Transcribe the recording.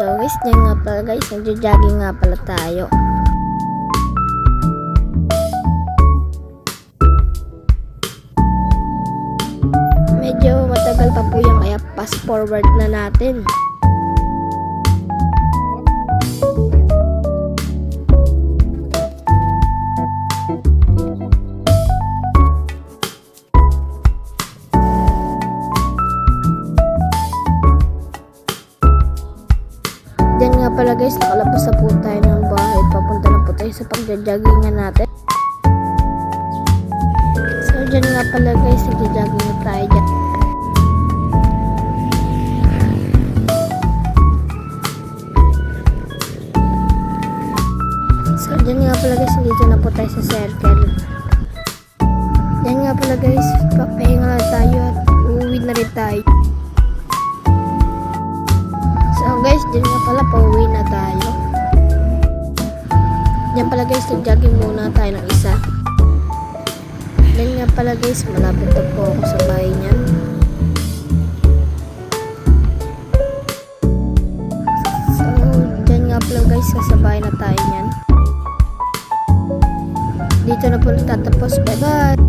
So guys, yan nga pala guys, nagja-jogging nga pala tayo. Medyo matagal pa po yan, kaya fast forward na natin. Diyan nga pala guys, nakalabas na po tayo ng bahay. Papunta na po tayo sa pagja-joggingan natin. So diyan nga pala guys, nagja-jogging na tayo dyan. So diyan nga pala guys, dito na po tayo sa circle. Diyan nga pala guys, papahinga na tayo at uuwi na rin tayo. So guys, dyan nga pala, pauwi na tayo. Dyan pala guys, nag-jogging muna tayo ng isa. Dyan nga pala guys, malapit na po ako sa bahay niyan. So, dyan nga pala guys, kasabay na tayo niyan. Dito na po tatapos. Bye bye!